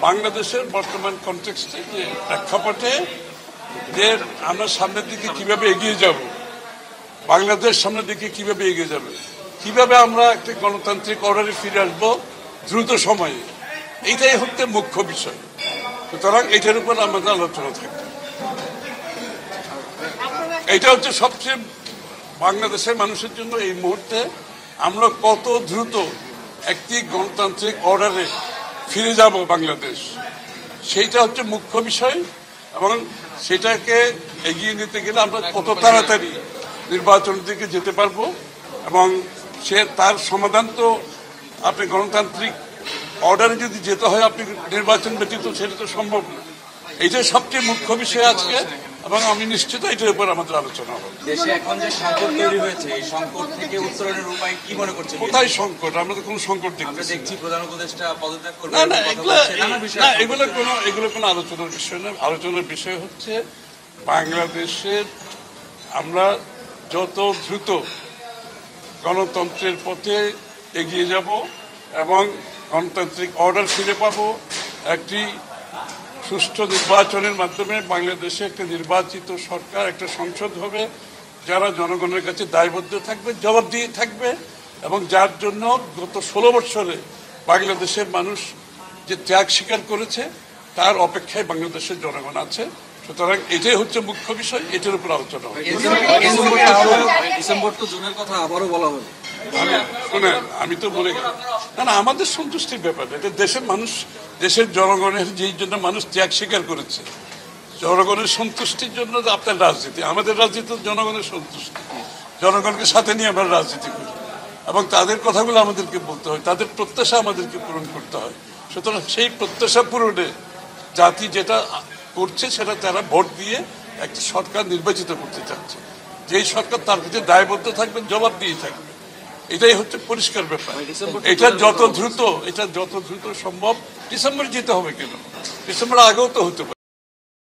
বাংলাদেশের বর্তমান কনটেক্সটে যে প্রেক্ষাপটে যে আমরা সামনের দিকে কিভাবে এগিয়ে যাব, বাংলাদেশ সামনের দিকে কিভাবে এগিয়ে যাবে, কিভাবে আমরা একটা গণতান্ত্রিক অর্ডারে ফিরে আসবো দ্রুত সময়ে, এইটাই হচ্ছে মুখ্য বিষয়। সুতরাং এটার উপর আমাদের আলোচনা থাকবে। এটা হচ্ছে সবচেয়ে বাংলাদেশের মানুষের জন্য এই মুহূর্তে আমরা কত দ্রুত একটি গণতান্ত্রিক অর্ডারে ফিরে যাব বাংলাদেশ, সেইটা হচ্ছে মুখ্য বিষয়। এবং সেটাকে এগিয়ে নিতে গেলে আমরা কত তাড়াতাড়ি নির্বাচনের দিকে যেতে পারবো, এবং তার সমাধান তো আপনি গণতান্ত্রিক অর্ডারে যদি যেতে হয় আপনি নির্বাচন ব্যতীত সেটা তো সম্ভব না। এইটাই সবচেয়ে মুখ্য বিষয় আজকে, এবং আমি নিশ্চিত এটার উপর আমাদের আলোচনা হবে। দেশে এখন যে সংকট তৈরি হয়েছে, এই সংকট থেকে উত্তরণের উপায় কি মনে করছেন? কোথায় সংকট? আমরা তো কোনো সংকট দেখছি প্রধান উপদেষ্টা পদত্যাগ করবে। না, এগুলো কোনো আলোচনার বিষয় না। আলোচনার বিষয় হচ্ছে বাংলাদেশের আমরা যত দ্রুত গণতন্ত্রের পথে এগিয়ে যাব এবং গণতান্ত্রিক অর্ডার ফিরে পাবো, একটি সুষ্ঠু নির্বাচনের মাধ্যমে বাংলাদেশে একটা নির্বাচিত সরকার, একটা সংসদ হবে যারা জনগণের কাছে দায়বদ্ধ থাকবে, জবাবদিহি থাকবে, এবং যার জন্য গত 16 বছরে বাংলাদেশের মানুষ যে ত্যাগ স্বীকার করেছে তার অপেক্ষায় বাংলাদেশের জনগণ আছে। সুতরাং এটাই হচ্ছে মুখ্য বিষয়, এটার উপর আলোচনা হবে। ডিসেম্বর তো জুনের কথা আবারও বলা হবে। শোনেন, আমি তো বলে গেলাম না, আমাদের সন্তুষ্টির ব্যাপার এটা। দেশের মানুষ, দেশের জনগণের যেই জন্য মানুষ ত্যাগ স্বীকার করেছে, জনগণের সন্তুষ্টির জন্য আপনার রাজনীতি। আমাদের রাজনীতি জনগণের সন্তুষ্টি, জনগণকে সাথে নিয়ে আমরা রাজনীতি করি, এবং তাদের কথাগুলো আমাদেরকে বলতে হয়, তাদের প্রত্যাশা আমাদেরকে পূরণ করতে হয়। সুতরাং সেই প্রত্যাশা পূরণে জাতি যেটা করছে সেটা তারা ভোট দিয়ে একটা সরকার নির্বাচিত করতে চাচ্ছে, যেই সরকার তার কাছে দায়বদ্ধ থাকবে, জবাব দিয়ে থাকবে। এটাই হচ্ছে পরিষ্কার ব্যাপার। এটা যত দ্রুত সম্ভব ডিসেম্বরে যেতে হবে। কেন ডিসেম্বর আগেও তো হতে পারে।